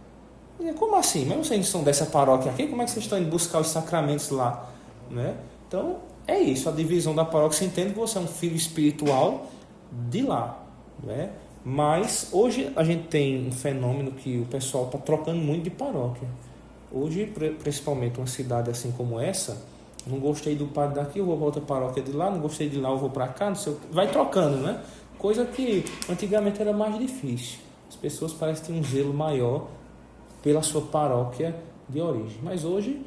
Como assim? Mas vocês são dessa paróquia aqui? Como é que vocês estão indo buscar os sacramentos lá? Né? Então, é isso. A divisão da paróquia, você entende que você é um filho espiritual de lá. Né? Mas, hoje, a gente tem um fenômeno que o pessoal está trocando muito de paróquia. Hoje, principalmente uma cidade assim como essa, não gostei do padre daqui, eu vou para outra paróquia de lá, não gostei de lá, eu vou para cá, não sei o que. Vai trocando, né? Coisa que antigamente era mais difícil. As pessoas parecem ter um zelo maior pela sua paróquia de origem. Mas hoje,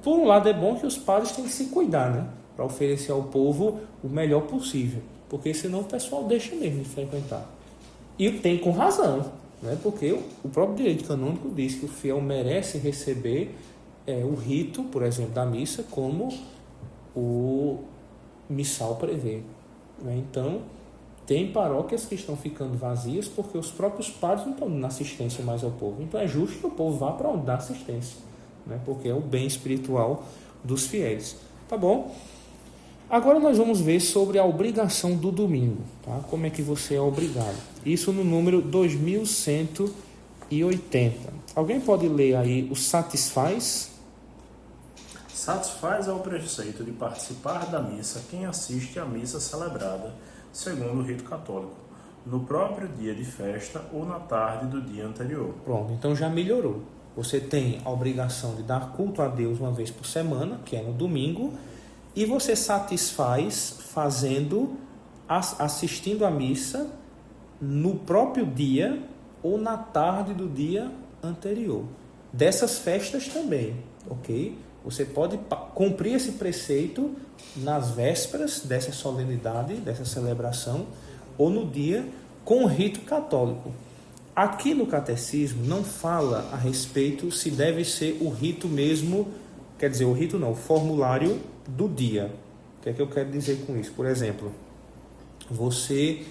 por um lado é bom que os padres têm que se cuidar, né? Para oferecer ao povo o melhor possível. Porque senão o pessoal deixa mesmo de frequentar. E tem com razão, né? Porque o próprio direito canônico diz que o fiel merece receber o rito, por exemplo, da missa, como o missal prevê. Né? Então, tem paróquias que estão ficando vazias porque os próprios padres não estão dando assistência mais ao povo. Então é justo que o povo vá para onde dá assistência, né? Porque é o bem espiritual dos fiéis. Tá bom? Agora nós vamos ver sobre a obrigação do domingo. Tá? Como é que você é obrigado. Isso no número 2180. Alguém pode ler aí o satisfaz? Satisfaz ao preceito de participar da missa quem assiste à missa celebrada segundo o rito católico, no próprio dia de festa ou na tarde do dia anterior. Pronto, então já melhorou. Você tem a obrigação de dar culto a Deus uma vez por semana, que é no domingo, e você satisfaz assistindo a missa no próprio dia ou na tarde do dia anterior. Dessas festas também, ok? Você pode cumprir esse preceito nas vésperas dessa solenidade, dessa celebração, ou no dia com o rito católico. Aqui no catecismo não fala a respeito se deve ser o rito mesmo, quer dizer, o rito não, o formulário do dia. O que é que eu quero dizer com isso? Por exemplo, você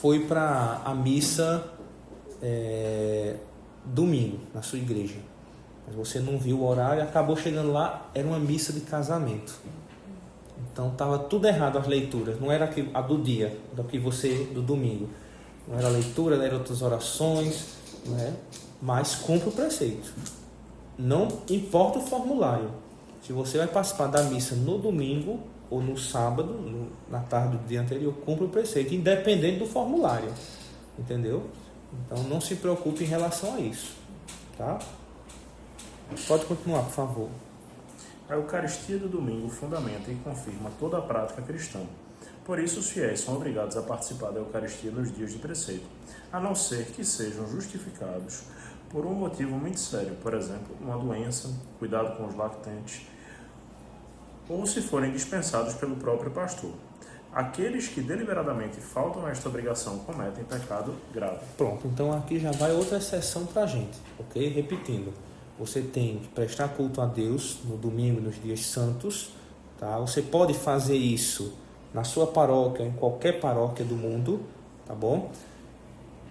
foi para a missa domingo, na sua igreja. Mas você não viu o horário e acabou chegando lá, era uma missa de casamento. Então estava tudo errado as leituras, não era a do dia, do domingo. Não era a leitura, não eram outras orações, né? Mas cumpre o preceito. Não importa o formulário. Se você vai participar da missa no domingo ou no sábado, na tarde do dia anterior, cumpre o preceito, independente do formulário. Entendeu? Então não se preocupe em relação a isso. Tá? Pode continuar, por favor. A Eucaristia do domingo fundamenta e confirma toda a prática cristã. Por isso, os fiéis são obrigados a participar da Eucaristia nos dias de preceito, a não ser que sejam justificados por um motivo muito sério, por exemplo, uma doença, cuidado com os lactantes, ou se forem dispensados pelo próprio pastor. Aqueles que deliberadamente faltam a esta obrigação cometem pecado grave. Pronto, então aqui já vai outra exceção para a gente, ok? Repetindo, você tem que prestar culto a Deus no domingo, nos dias santos, tá? Você pode fazer isso na sua paróquia, em qualquer paróquia do mundo, tá bom?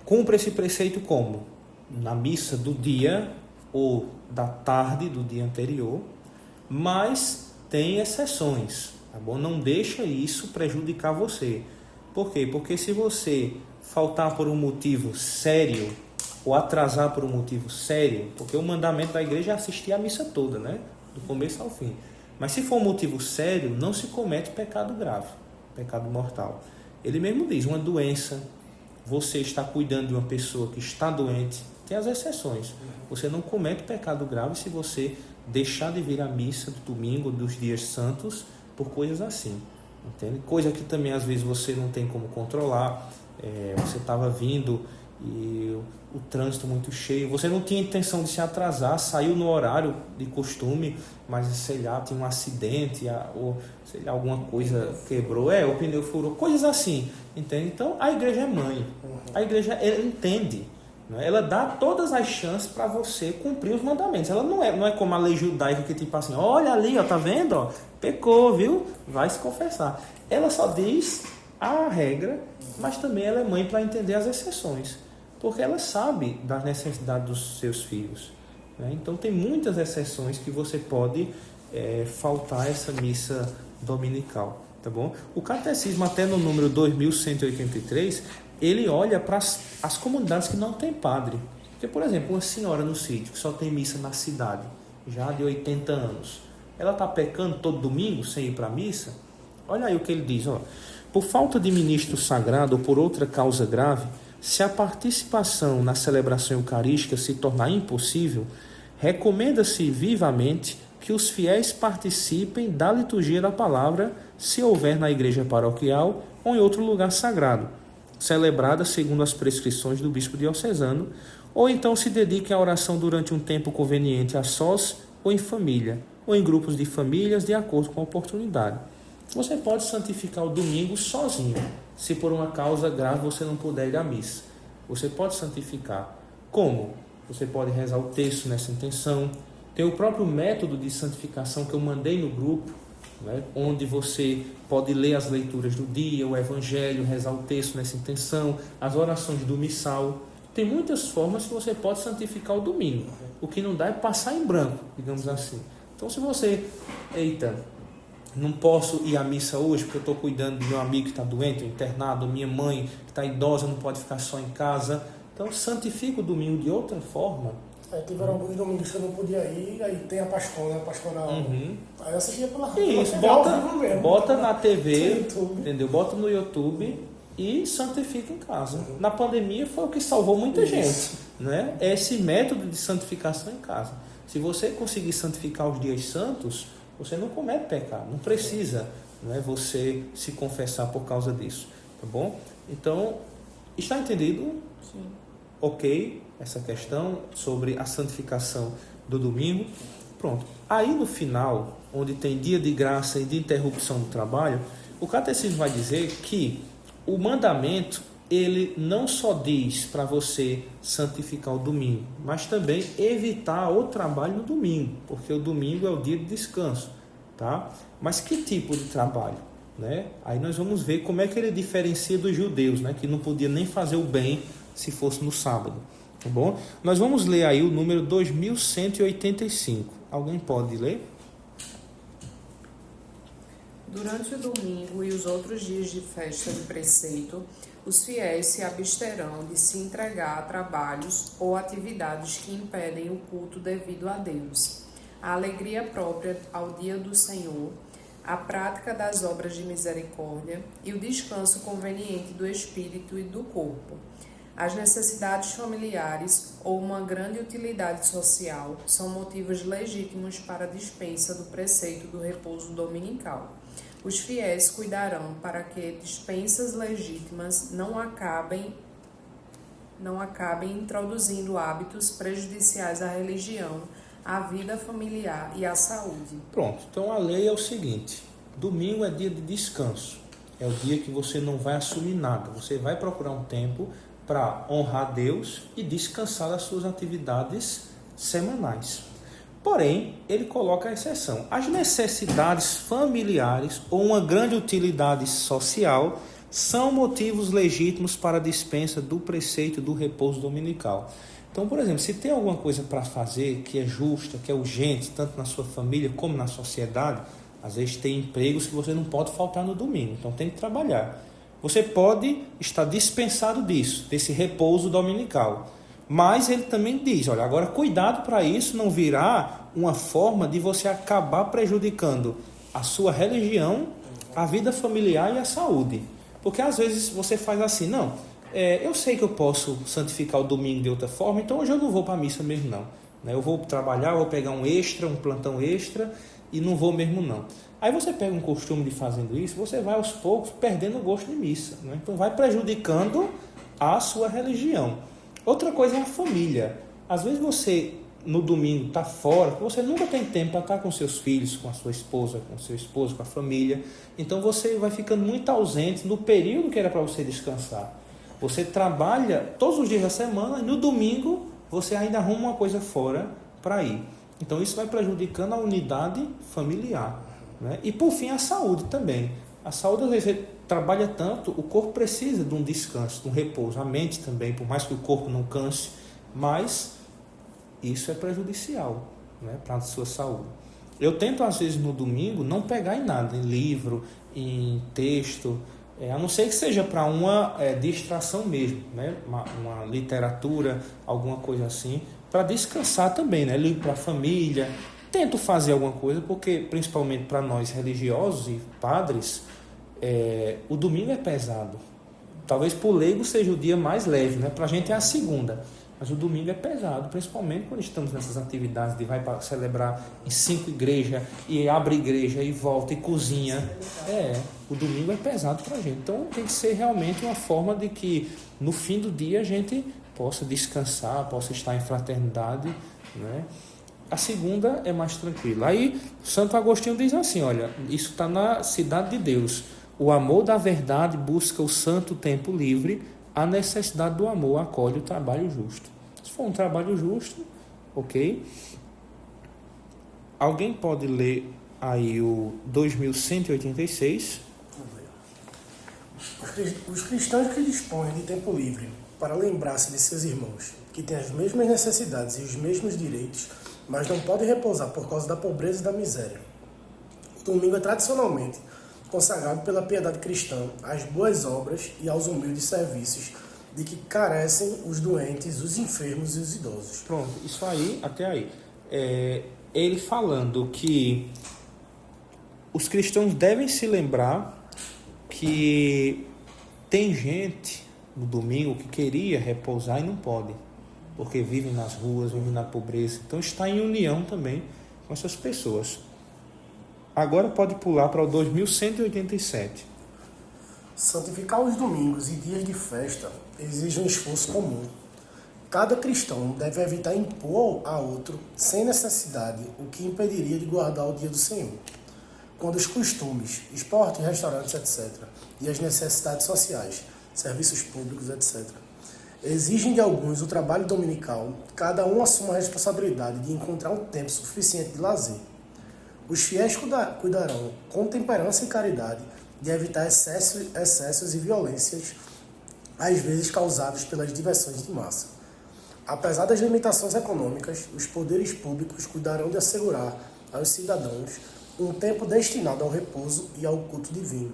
Cumpra esse preceito como? Na missa do dia ou da tarde do dia anterior, mas tem exceções, tá bom? Não deixa isso prejudicar você. Por quê? Porque se você faltar por um motivo sério ou atrasar por um motivo sério, porque o mandamento da igreja é assistir a missa toda, né? Do começo ao fim. Mas se for um motivo sério, não se comete pecado grave, pecado mortal. Ele mesmo diz, uma doença, você está cuidando de uma pessoa que está doente, tem as exceções. Você não comete pecado grave se você deixar de vir à missa do domingo, dos dias santos, por coisas assim. Entende? Coisa que também às vezes você não tem como controlar. Você estava vindo e o trânsito muito cheio, você não tinha intenção de se atrasar, saiu no horário de costume, mas sei lá, tinha um acidente ou sei lá, alguma coisa quebrou, o pneu furou, coisas assim, entende? Então a igreja é mãe, a igreja ela entende, né? Ela dá todas as chances para você cumprir os mandamentos. Ela não é como a lei judaica que tipo assim, olha ali, ó, tá vendo, ó, pecou, viu? Vai se confessar. Ela só diz a regra, mas também ela é mãe para entender as exceções, porque ela sabe das necessidades dos seus filhos, né? Então tem muitas exceções que você pode faltar essa missa dominical, tá bom? O catecismo, até no número 2183, ele olha para as comunidades que não tem padre. Porque, por exemplo, uma senhora no sítio que só tem missa na cidade, já de 80 anos, ela está pecando todo domingo sem ir para a missa? Olha aí o que ele diz, ó. Por falta de ministro sagrado ou por outra causa grave, se a participação na celebração eucarística se tornar impossível, recomenda-se vivamente que os fiéis participem da liturgia da palavra, se houver na igreja paroquial ou em outro lugar sagrado, celebrada segundo as prescrições do bispo diocesano, ou então se dediquem à oração durante um tempo conveniente a sós ou em família, ou em grupos de famílias, de acordo com a oportunidade. Você pode santificar o domingo sozinho, se por uma causa grave você não puder ir à missa. Você pode santificar. Como? Você pode rezar o texto nessa intenção. Tem o próprio método de santificação que eu mandei no grupo, né, onde você pode ler as leituras do dia, o evangelho, rezar o texto nessa intenção, as orações do missal. Tem muitas formas que você pode santificar o domingo. O que não dá é passar em branco, digamos assim. Então, se você, não posso ir à missa hoje porque eu estou cuidando do meu amigo que está doente, internado, minha mãe que está idosa, não pode ficar só em casa. Então, santifica o domingo de outra forma. Tiveram alguns domingos que eu não podia ir, aí tem a pastoral. Uhum. Aí eu assistia pela Isso, bota na TV, entendeu? Bota no YouTube e santifica em casa. Na pandemia foi o que salvou muita gente, né? É esse método de santificação em casa. Se você conseguir santificar os dias santos, você não comete pecado, não precisa, né, você se confessar por causa disso, tá bom? Então, está entendido? Sim. Ok, essa questão sobre a santificação do domingo. Pronto. Aí no final, onde tem dia de graça e de interrupção do trabalho, o catecismo vai dizer que o mandamento, ele não só diz para você santificar o domingo, mas também evitar o trabalho no domingo, porque o domingo é o dia de descanso, tá? Mas que tipo de trabalho, né? Aí nós vamos ver como é que ele diferencia dos judeus, né? Que não podia nem fazer o bem se fosse no sábado, tá bom? Nós vamos ler aí o número 2185. Alguém pode ler? Durante o domingo e os outros dias de festa de preceito, os fiéis se absterão de se entregar a trabalhos ou atividades que impedem o culto devido a Deus, a alegria própria ao dia do Senhor, a prática das obras de misericórdia e o descanso conveniente do espírito e do corpo. As necessidades familiares ou uma grande utilidade social são motivos legítimos para a dispensa do preceito do repouso dominical. Os fiéis cuidarão para que dispensas legítimas não acabem introduzindo hábitos prejudiciais à religião, a vida familiar e a saúde. Pronto, então a lei é o seguinte: domingo é dia de descanso, é o dia que você não vai assumir nada, você vai procurar um tempo para honrar Deus e descansar das suas atividades semanais. Porém, ele coloca a exceção: as necessidades familiares ou uma grande utilidade social são motivos legítimos para a dispensa do preceito do repouso dominical. Então, por exemplo, se tem alguma coisa para fazer que é justa, que é urgente, tanto na sua família como na sociedade, às vezes tem empregos que você não pode faltar no domingo, então tem que trabalhar. Você pode estar dispensado disso, desse repouso dominical. Mas ele também diz, olha, agora cuidado para isso não virar uma forma de você acabar prejudicando a sua religião, a vida familiar e a saúde. Porque às vezes você faz assim, não, eu sei que eu posso santificar o domingo de outra forma, então hoje eu não vou para a missa mesmo não. Eu vou trabalhar, eu vou pegar um extra, um plantão extra e não vou mesmo não. Aí você pega um costume de fazendo isso, você vai aos poucos perdendo o gosto de missa. Então vai prejudicando a sua religião. Outra coisa é a família. Às vezes você, no domingo, está fora, você nunca tem tempo para estar com seus filhos, com a sua esposa, com o seu esposo, com a família. Então você vai ficando muito ausente no período que era para você descansar. Você trabalha todos os dias da semana e no domingo você ainda arruma uma coisa fora para ir. Então isso vai prejudicando a unidade familiar. E por fim a saúde também. A saúde, às vezes, você trabalha tanto, o corpo precisa de um descanso, de um repouso. A mente também, por mais que o corpo não canse, mas isso é prejudicial para a sua saúde. Eu tento, às vezes, no domingo, não pegar em nada, em livro, em texto, a não ser que seja para uma distração mesmo, uma literatura, alguma coisa assim, para descansar também, livro para a família. Tento fazer alguma coisa, porque principalmente para nós religiosos e padres, o domingo é pesado. Talvez para o leigo seja o dia mais leve, para a gente é a segunda, mas o domingo é pesado, principalmente quando estamos nessas atividades de vai para celebrar em 5 igrejas e abre igreja e volta e cozinha. O domingo é pesado para a gente. Então tem que ser realmente uma forma de que no fim do dia a gente possa descansar, possa estar em fraternidade, A segunda é mais tranquila. Aí Santo Agostinho diz assim, olha, isso está na cidade de Deus. O amor da verdade busca o santo tempo livre, a necessidade do amor acolhe o trabalho justo. Se for um trabalho justo, ok? Alguém pode ler aí o 2186? Os cristãos que dispõem de tempo livre para lembrar-se de seus irmãos, que têm as mesmas necessidades e os mesmos direitos, mas não podem repousar por causa da pobreza e da miséria. O domingo é tradicionalmente consagrado pela piedade cristã às boas obras e aos humildes serviços de que carecem os doentes, os enfermos e os idosos. Pronto, isso aí, até aí. Ele falando que os cristãos devem se lembrar que tem gente no domingo que queria repousar e não pode, porque vivem nas ruas, vivem na pobreza. Então está em união também com essas pessoas. Agora pode pular para o 2187. Santificar os domingos e dias de festa exige um esforço comum. Cada cristão deve evitar impor a outro, sem necessidade, o que impediria de guardar o dia do Senhor. Quando os costumes, esporte, restaurantes, etc., e as necessidades sociais, serviços públicos, etc., exigem de alguns o trabalho dominical, cada um assume a responsabilidade de encontrar um tempo suficiente de lazer. Os fiéis cuidarão, com temperança e caridade, de evitar excessos e violências, às vezes causados pelas diversões de massa. Apesar das limitações econômicas, os poderes públicos cuidarão de assegurar aos cidadãos um tempo destinado ao repouso e ao culto divino.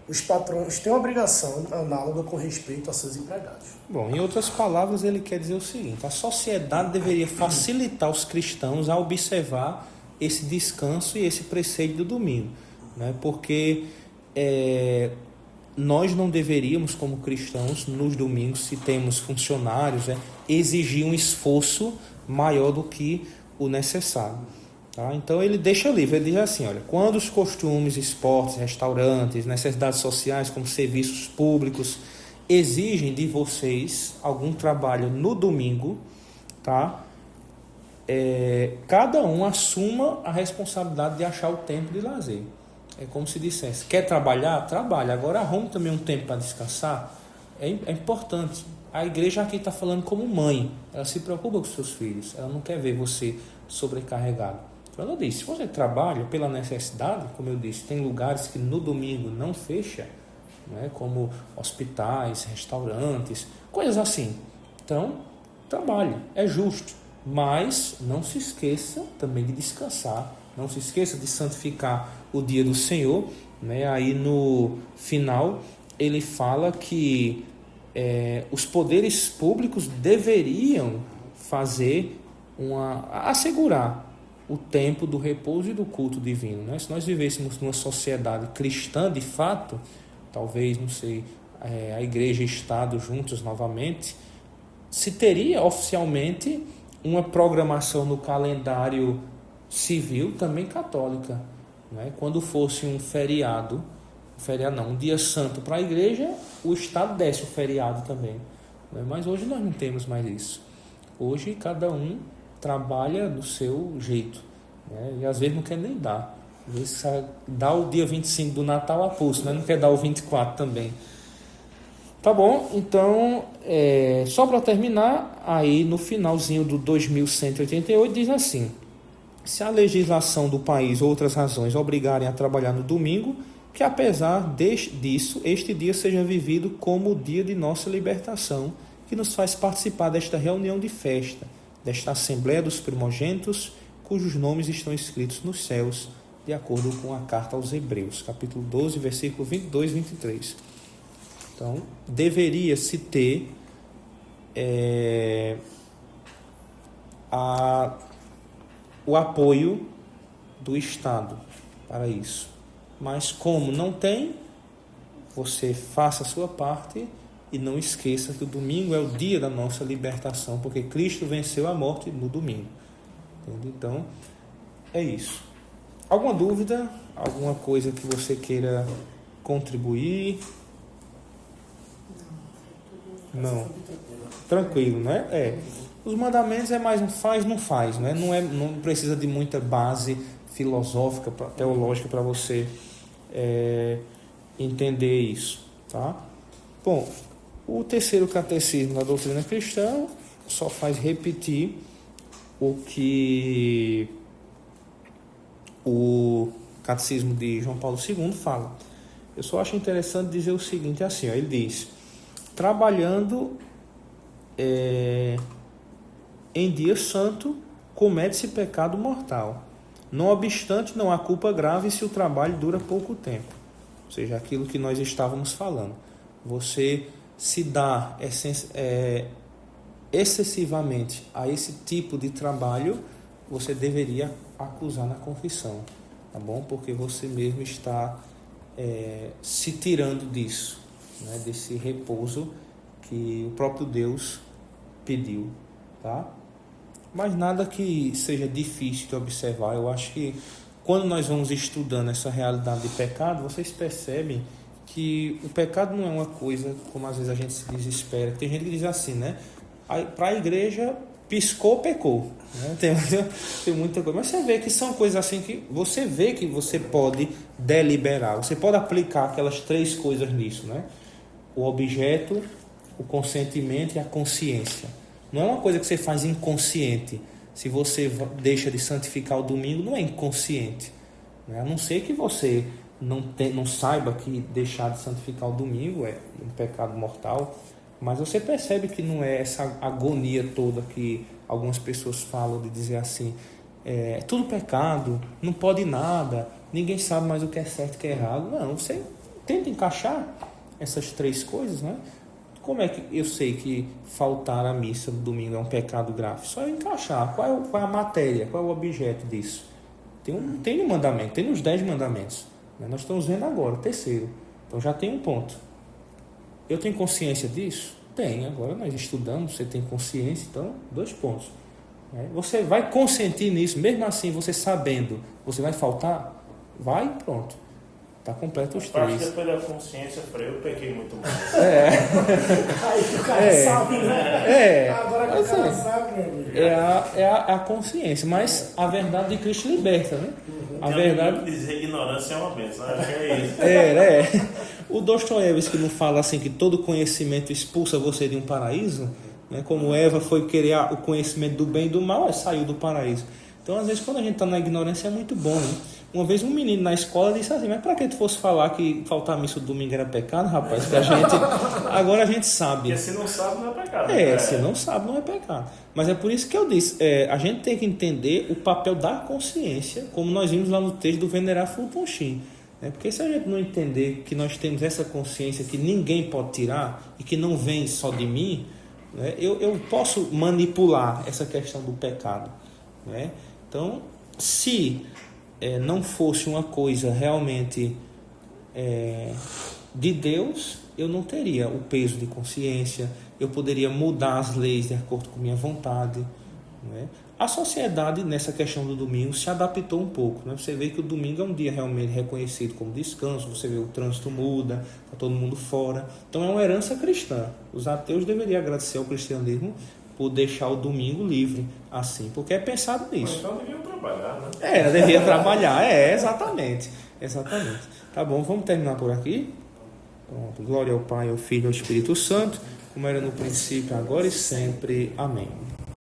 Os patrões têm uma obrigação análoga com respeito a seus empregados. Bom, em outras palavras, ele quer dizer o seguinte: a sociedade deveria facilitar os cristãos a observar esse descanso e esse preceito do domingo, porque nós não deveríamos, como cristãos, nos domingos, se temos funcionários, exigir um esforço maior do que o necessário. Tá? Então ele deixa livre, ele diz assim, olha, quando os costumes, esportes, restaurantes, necessidades sociais como serviços públicos exigem de vocês algum trabalho no domingo, tá? cada um assuma a responsabilidade de achar o tempo de lazer. É como se dissesse, quer trabalhar? Trabalha. Agora arrume também um tempo para descansar. É importante. A igreja aqui está falando como mãe. Ela se preocupa com seus filhos. Ela não quer ver você sobrecarregado. Então ela disse, se você trabalha pela necessidade, como eu disse, tem lugares que no domingo não fecha, né, como hospitais, restaurantes, coisas assim. Então, trabalhe. É justo. Mas não se esqueça também de descansar. Não se esqueça de santificar o dia do Senhor, né? Aí no final ele fala que os poderes públicos deveriam assegurar o tempo do repouso e do culto divino, né? Se nós vivêssemos numa sociedade cristã de fato, talvez, não sei, a igreja e o Estado juntos novamente, se teria oficialmente uma programação no calendário civil também católica, né? Quando fosse um um dia santo para a igreja, o Estado desse o feriado também, né? Mas hoje nós não temos mais isso. Hoje cada um trabalha do seu jeito, né? E às vezes não quer nem dar. Às vezes dá o dia 25 do Natal a pulso, né? Não quer dar o 24 também. Tá bom, então, só para terminar, aí no finalzinho do 2188 diz assim: se a legislação do país ou outras razões obrigarem a trabalhar no domingo, que apesar disso, este dia seja vivido como o dia de nossa libertação, que nos faz participar desta reunião de festa, desta Assembleia dos Primogênitos, cujos nomes estão escritos nos céus, de acordo com a carta aos Hebreus, capítulo 12, versículo 22 e 23. Então, deveria-se ter o apoio do Estado para isso. Mas como não tem, você faça a sua parte e não esqueça que o domingo é o dia da nossa libertação, porque Cristo venceu a morte no domingo. Entende? Então, é isso. Alguma dúvida? Alguma coisa que você queira contribuir? Não. Tranquilo, né? Os mandamentos é mais um faz, não faz, né? Não precisa de muita base filosófica, teológica para você entender isso, tá? Bom, o terceiro catecismo da doutrina cristã só faz repetir o que o catecismo de João Paulo II fala. Eu só acho interessante dizer o seguinte, assim, ó, ele diz: trabalhando em dia santo, comete-se pecado mortal. Não obstante, não há culpa grave se o trabalho dura pouco tempo. Ou seja, aquilo que nós estávamos falando. Você se dá excessivamente a esse tipo de trabalho, você deveria acusar na confissão, tá bom? Porque você mesmo está se tirando disso, né? Desse repouso que o próprio Deus pediu, tá? Mas nada que seja difícil de observar. Eu acho que quando nós vamos estudando essa realidade de pecado, vocês percebem que o pecado não é uma coisa como às vezes a gente se desespera. Tem gente que diz assim, né? Para a igreja, piscou, pecou, né? Tem muita coisa. Mas você vê que são coisas assim que você vê que você pode deliberar. Você pode aplicar aquelas 3 coisas nisso, né? O objeto, o consentimento e a consciência. Não é uma coisa que você faz inconsciente. Se você deixa de santificar o domingo, não é inconsciente, né? A não ser que você não saiba que deixar de santificar o domingo é um pecado mortal. Mas você percebe que não é essa agonia toda que algumas pessoas falam de dizer assim, é tudo pecado, não pode nada, ninguém sabe mais o que é certo e o que é errado. Não, você tenta encaixar essas 3 coisas, né? Como é que eu sei que faltar à missa no domingo é um pecado grave? Só eu encaixar. Qual é a matéria? Qual é o objeto disso? Tem um mandamento, tem nos 10 mandamentos. Nós estamos vendo agora, o terceiro. Então já tem um ponto. Eu tenho consciência disso? Tem. Agora nós estudamos, você tem consciência, então 2 pontos. Você vai consentir nisso, mesmo assim, você sabendo, você vai faltar? Vai, pronto. Está completo os 3. Acho que depois da consciência, eu pequei muito mais. Aí o cara sabe, né? Agora Pois é a consciência, mas a verdade de Cristo liberta, né? A verdade... Dizer ignorância é uma bênção, acho que é isso. O Dostoiévski não fala assim que todo conhecimento expulsa você de um paraíso, né? Como Eva foi querer o conhecimento do bem e do mal, saiu do paraíso. Então, às vezes, quando a gente está na ignorância, é muito bom, né? Uma vez um menino na escola disse assim, mas para que tu fosse falar que faltar missa do domingo era pecado, rapaz? Que agora a gente sabe. Porque se não sabe, não é pecado. Se não sabe, não é pecado. Mas é por isso que eu disse, a gente tem que entender o papel da consciência, como nós vimos lá no texto do Venerável Fulton-Sheen. Porque se a gente não entender que nós temos essa consciência que ninguém pode tirar e que não vem só de mim, né, eu posso manipular essa questão do pecado. Né? Então, se não fosse uma coisa realmente de Deus, eu não teria o peso de consciência, eu poderia mudar as leis de acordo com minha vontade. Né? A sociedade, nessa questão do domingo, se adaptou um pouco. Né? Você vê que o domingo é um dia realmente reconhecido como descanso, você vê o trânsito muda, está todo mundo fora. Então é uma herança cristã. Os ateus deveriam agradecer ao cristianismo por deixar o domingo livre assim, porque é pensado nisso. Então deviam trabalhar, né? Devia trabalhar, exatamente. Tá bom, vamos terminar por aqui. Pronto. Glória ao Pai, ao Filho e ao Espírito Santo, como era no princípio, agora e sempre. Amém.